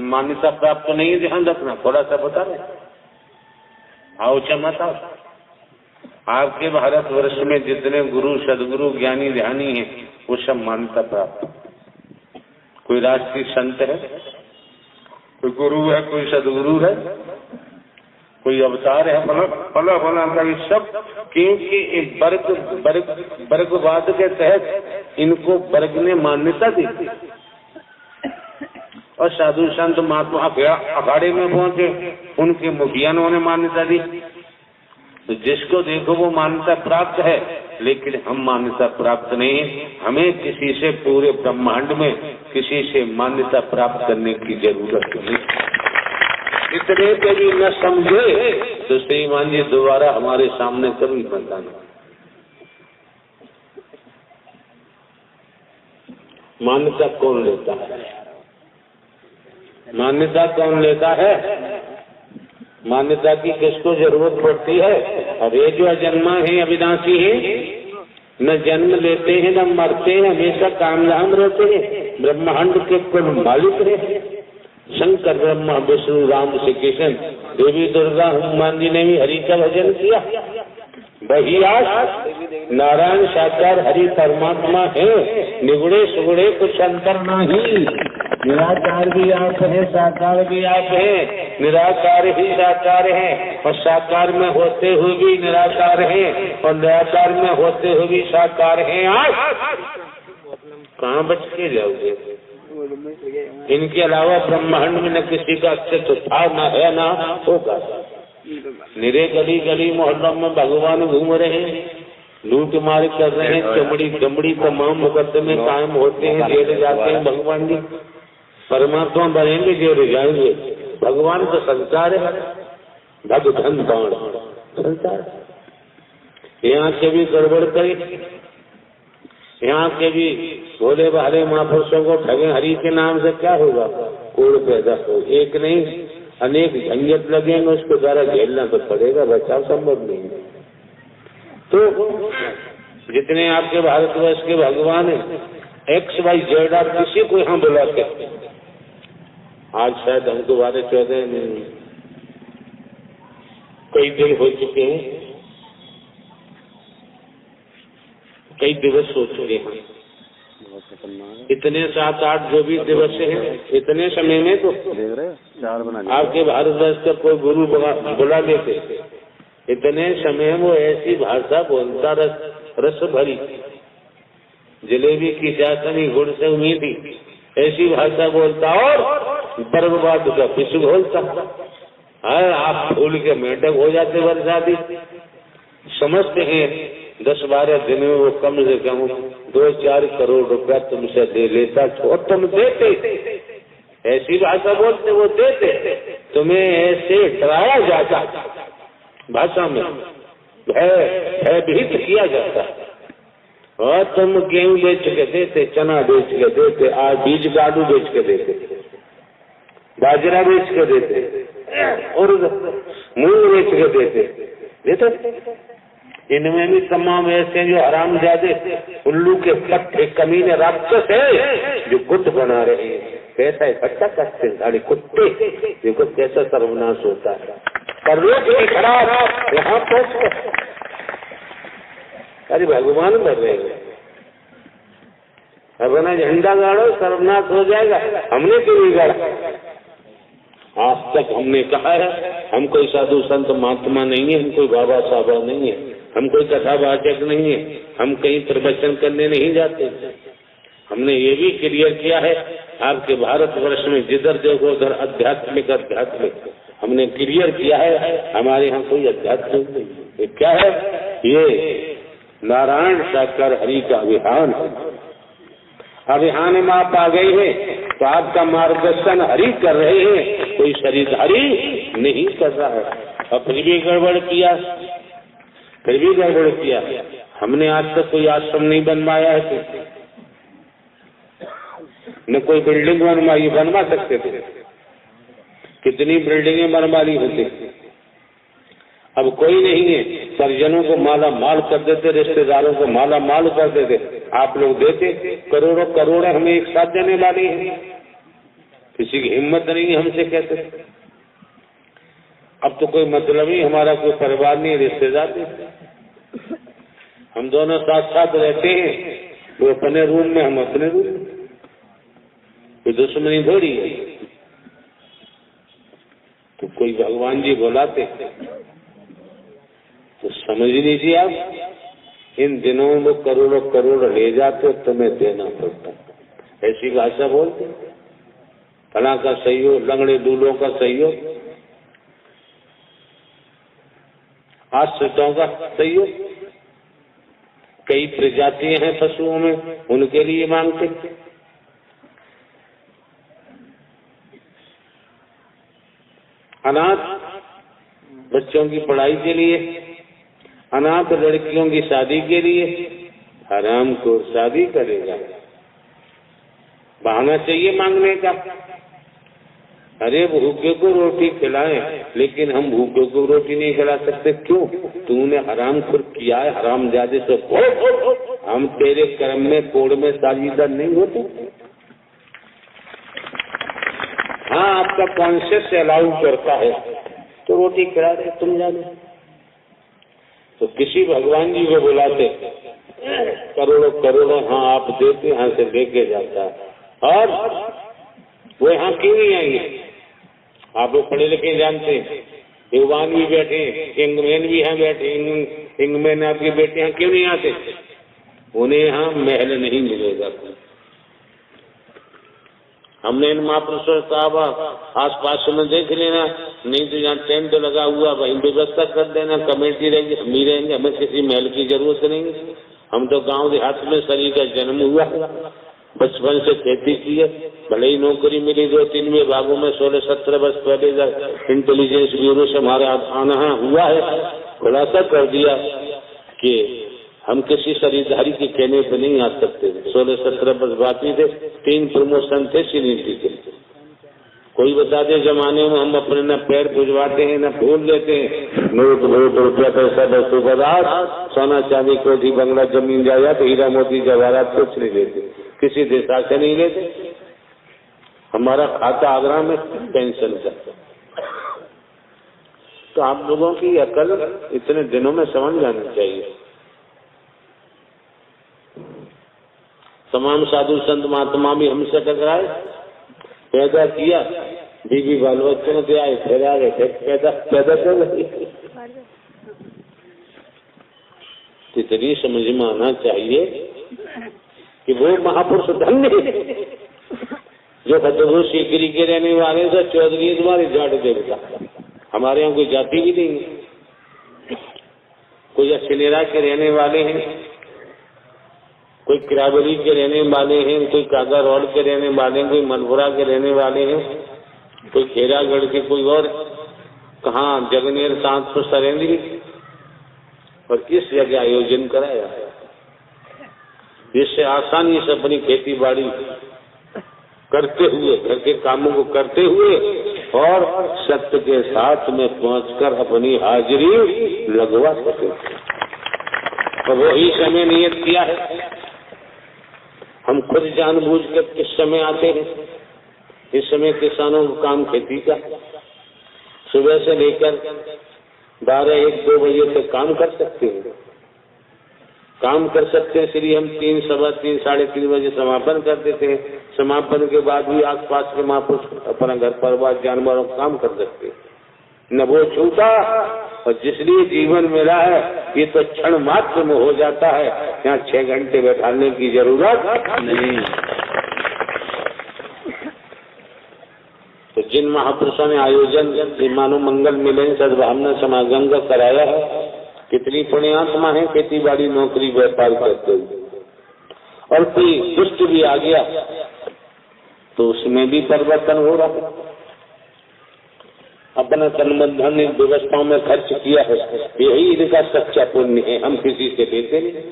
हम मान्यता प्राप्त नहीं है, ध्यान रखना, थोड़ा सा बता रहे। आओ चमत आओ। आपके भारतवर्ष में जितने गुरु सदगुरु ज्ञानी ध्यानी हैं वो सब मान्यता प्राप्त। कोई राष्ट्रीय संत है, कोई गुरु है, कोई सदगुरु है, कोई अवतार है, फला फला का ये सब, क्योंकि एक वर्गवाद के तहत इनको वर्ग ने मान्यता दी और साधु संत महात्मा अखाड़े में पहुंचे, उनके मुखियानों ने मान्यता दी। तो जिसको देखो वो मान्यता प्राप्त है, लेकिन हम मान्यता प्राप्त नहीं है। हमें किसी से, पूरे ब्रह्मांड में किसी से मान्यता प्राप्त करने की जरूरत नहीं। इतने के भी न समझे तो श्रीमान जी दोबारा हमारे सामने कभी बताना। मान्यता कौन लेता है? मान्यता कौन लेता है? मान्यता की किसको जरूरत पड़ती है? अब ये जो अजन्मा है, अविनाशी है, न जन्म लेते हैं न मरते हैं, हमेशा कामयाब रहते हैं, ब्रह्मांड के कुल मालिक रहे। शंकर ब्रह्मा विष्णु राम श्री कृष्ण देवी दुर्गा हनुमान जी ने भी हरि का भजन किया। वही आज नारायण साकार हरि परमात्मा है, निगुड़े सुगुड़े कुछ अंतर नहीं। निराकार भी आप है, साकार भी आप है, निराकार ही साकार है, और साकार में होते हुए भी निराकार है, और निराकार में होते हुए भी साकार है। आज कहाँ बच के जाओगे? इनके अलावा ब्रह्मांड में न किसी का अस्तित्व था, न है, न होगा। निरे गली गली मोहल्लों में भगवान घूम रहे हैं, लूट मार कर रहे हैं, चमड़ी चमड़ी तमाम मुकदमे कायम होते हैं, जेल जाते हैं। भगवान जी परमात्मा बनेंगे, जेल जाएंगे। भगवान तो संसार है, भग धन बाण संसार। यहाँ के भी गड़बड़ करे, यहाँ के भी भोले भाले महापुरुषों को ठगे, हरि के नाम से क्या होगा? कोड़ पैदा हो, एक नहीं अनेक झंझट लगेंगे, उसके द्वारा झेलना तो पड़ेगा, बचाव संभव नहीं है। तो जितने आपके भारतवर्ष के भगवान है, XYZ, आप किसी को यहाँ बुला के, आज शायद हम दोबारा 14 कई दिन हो चुके हैं, कई दिवस हो चुके हैं, इतने 7-8 जो भी दिवस हैं, इतने समय में तो आपके भारतवर्ष का कोई गुरु बुला लेते, इतने समय वो ऐसी भाषा बोलता, रस भरी, जलेबी की चाशनी गुड़ से हुई थी, ऐसी भाषा बोलता, और बर्बाद का पिछ बोलता। आप फूल के मेंढक हो जाते बरसाती। समझते हैं 10-12 दिन में वो कम से कम 2-4 करोड़ रुपया तुमसे दे लेता, और तुम देते। ऐसी भाषा बोलते, वो देते। तुम्हें ऐसे डराया जाता, भाषा में भयभीत किया जाता, और तुम गेहूं बेच के देते, चना बेच के देते, आज बीज का आलू बेच के देते, बाजरा बेच के देते, और मूंग बेच के देते। इनमें भी तमाम ऐसे जो हरामजादे, उल्लू के पट्टे, कमीने राक्षस है, जो गुट बना रहे हैं, कैसा इकट्ठा करते हैं सारे कुत्ते। देखो कैसा सर्वनाश होता है, पर लोग खराब यहाँ पहुंच। अरे भगवान कर रहे हैं, अपना झंडा गाड़ो, सर्वनाश हो जाएगा। हमने क्यों नहीं गाड़ा? आज तक हमने कहा है, हम कोई साधु संत महात्मा नहीं है, हम कोई बाबा साहबा नहीं है, हम कोई कथावाचक नहीं है, हम कहीं प्रवचन करने नहीं जाते। हमने ये भी क्लियर किया है, आपके भारतवर्ष में जिधर देखो उधर अध्यात्मिक अध्यात्मिक, हमने क्लियर किया है, हमारे यहाँ कोई अध्यात्मिक नहीं। ये क्या है? ये नारायण साकार हरि का अभियान है। अभियान में आप आ गए हैं तो आपका मार्गदर्शन हरि कर रहे हैं, कोई शरीरधारी नहीं कर रहा है। और फिर भी गड़बड़ किया, फिर भी गड़बड़ किया। हमने आज तक कोई आश्रम नहीं बनवाया है, न कोई बिल्डिंग बनवाई, बनवा सकते थे, कितनी बिल्डिंगें बनवा ली होती। अब कोई नहीं है, परिजनों को माला माल कर देते, रिश्तेदारों को माला माल कर देते, आप लोग देते, करोड़ों करोड़ हमें एक साथ देने वाले हैं। किसी की हिम्मत नहीं हमसे कहते। अब तो कोई मतलब ही, हमारा कोई परिवार नहीं, रिश्तेदार नहीं, हम दोनों साथ साथ रहते हैं, वो अपने रूम में, हम अपने रूम में, कोई दुश्मनी थोड़ी है। तो कोई भगवान जी बुलाते तो समझ लीजिए आप, इन दिनों में करोड़ों करोड़ ले जाते, तुम्हें देना पड़ता। ऐसी भाषा बोलते, फला का सहयोग, लंगड़े दूल्हों का सहयोग, आश्रितों का सहयोग, कई प्रजातियां हैं पशुओं में, उनके लिए मांगते। अनाथ बच्चों की पढ़ाई के लिए, अनाथ लड़कियों की शादी के लिए, हराम को शादी करेगा, बहाना चाहिए मांगने का। अरे भूखे को रोटी खिलाएं, लेकिन हम भूखे को रोटी नहीं खिला सकते। क्यों? तूने हराम खुद किया है, हराम ज्यादा से हम तेरे कर्म में कोड़ में साझीदार नहीं होते। हाँ, आपका कॉन्शियस अलाउ करता है तो रोटी खिला दे, तुम जाने। तो किसी भगवान जी को बुलाते, करोड़ों करोड़ों हाँ आप देते, यहाँ से लेके जाता है। और वो यहाँ क्यों नहीं आएंगे? आप लोग पढ़े लिखे जानते हैं, युवान भी बैठे, इंगमैन भी यहाँ बैठे, इंगमैन आपके बेटे यहाँ क्यों नहीं आते? उन्हें यहाँ महल नहीं मिलेगा। हमने इन महापुरुषों साहब आस पास में देख लेना, नहीं तो यहाँ टेंट लगा हुआ, वहीं व्यवस्था कर देना, कमेटी रहेगी, हम ही रहेंगे, हमें किसी महल की जरूरत नहीं। हम तो गांव देहात में शरीर का जन्म हुआ, बचपन से खेती की है, भले ही नौकरी मिली 2-3 विभागों में, 16-17 वर्ष पहले इंटेलिजेंस ब्यूरो से हमारा आना हुआ है। खुलासा कर दिया कि हम किसी शरीरधारी के कहने पे नहीं आ सकते। 16-17 वर्ष बाकी थे, 3 प्रमोशन थे सीनियरिटी के। कोई बता दे जमाने में हम अपने न पैर भुजवाते हैं, न फूल लेते हैं, नोट वोट रुपया पैसा वस्तु पदार्थ, सोना चांदी कोठी बंगला जमीन जायदाद हीरा मोती जवाहरात कुछ नहीं लेते, किसी देशा से नहीं लेते। हमारा खाता आगरा में पेंशन का। तो आप लोगों की अकल इतने दिनों में समझ जानी चाहिए। तमाम साधु संत महात्मा भी हमसे टकराए, पैदा किया, बीवी बाल बच्चों से आए, फिर आ गए, पैदा कर रही। इतनी समझ में आना चाहिए कि वो महापुरुष धन्य जो खतगु सीकरी के रहने वाले से चौधरी तुम्हारे जाट देवता। हमारे यहाँ कोई जाति भी नहीं है, कोई अछनेरा के रहने वाले हैं, कोई किराबली के रहने वाले हैं, कोई कागा रोड के रहने वाले हैं, कोई मनपुरा के रहने वाले हैं, कोई खेरागढ़ के, कोई और कहाँ जगनेर सांतपुर सरेंद्री। और किस जगह आयोजन कराया है जिससे आसानी से अपनी खेती बाड़ी करते हुए, घर के कामों को करते हुए और सत्य के साथ में पहुंचकर अपनी हाजिरी लगवा सके। तो वही समय नियत किया है। हम खुद जानबूझकर किस समय आते हैं? इस समय किसानों का काम खेती का, सुबह से लेकर 12-1-2 बजे तक काम कर सकते हैं, काम कर सकते हैं। इसलिए हम 3, 3:15, 3:30 बजे समापन कर देते हैं। समापन के बाद भी आसपास के महापुरुष अपना घर परिवार जानवरों का काम कर सकते हैं। न वो छूटा, और जिसलिए जीवन मिला है ये तो क्षण मात्र में हो जाता है, यहाँ 6 घंटे बैठाने की जरूरत नहीं। तो जिन महापुरुषों ने आयोजन मानो मंगल मिलन सद्भावना समागम का कराया है, कितनी पुण्यात्मा है खेती बाड़ी नौकरी व्यापार करते हुए। और कोई दुष्ट भी आ गया तो उसमें भी परिवर्तन हो रहा है। अपना तन मन धन व्यवस्थाओं में खर्च किया है, यही इनका सच्चा पुण्य है। हम किसी से लेते नहीं,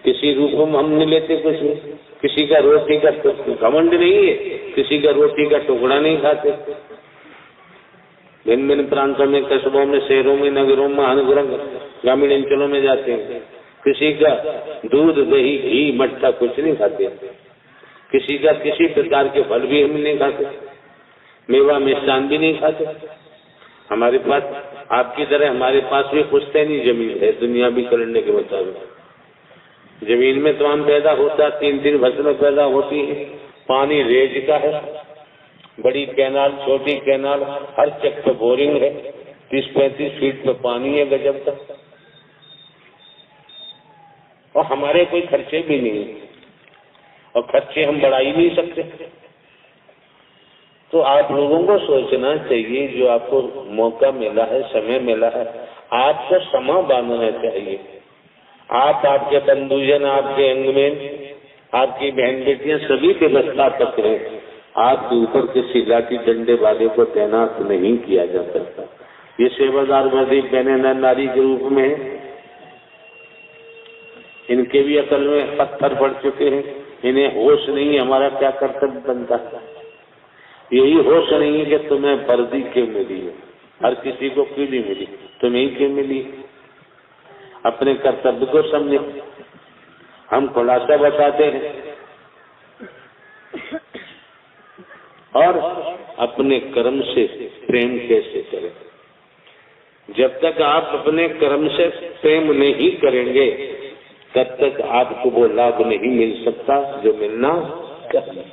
किसी रूप में हम नहीं लेते कुछ नहीं। किसी का रोटी का घमंड नहीं है, किसी का रोटी का टुकड़ा नहीं खाते। भिन्न भिन्न प्रांतों में, कस्बों में, शहरों में, नगरों में, महानगरों ग्रामीण अंचलों में जाते हैं, किसी का दूध दही घी मट्ठा कुछ नहीं खाते। किसी का किसी प्रकार के फल भी हम नहीं खाते, मेवा मिष्ठान भी नहीं खाते। हमारे पास आपकी तरह हमारे पास भी पुश्तैनी जमीन है दुनियावी करने के मुताबिक। जमीन में तो आम पैदा होता, 3-3 फसलें पैदा होती है, पानी रेज का है, बड़ी कैनाल छोटी कैनाल, हर चक पे बोरिंग है, 30-35 फीट पे पानी है गजब का, और हमारे कोई खर्चे भी नहीं, और खर्चे हम बढ़ा ही नहीं सकते। तो आप लोगों को सोचना चाहिए, जो आपको मौका मिला है, समय मिला है, आपको समा बांधना चाहिए। आप, आपके बंधुजन, आपके अंगमेन, आपकी बहन बेटियां सभी व्यवस्था पकड़े। आपके ऊपर किसी लाठी डंडे वाले को तैनात नहीं किया जा सकता। ये सेवादार वर्दी पहने न नारी के रूप में है, इनके भी अकल में पत्थर पड़ चुके हैं, इन्हें होश नहीं हमारा क्या कर्तव्य बनता है। यही होश नहीं है कि तुम्हें वर्दी क्यों मिली है, हर किसी को क्यों नहीं मिली, तुम्हें क्यों मिली। अपने कर्तव्य को समझे। हम खुलासा बताते हैं और अपने कर्म से प्रेम कैसे करें। जब तक आप अपने कर्म से प्रेम नहीं करेंगे तब तक आपको वो लाभ नहीं मिल सकता जो मिलना चाहिए।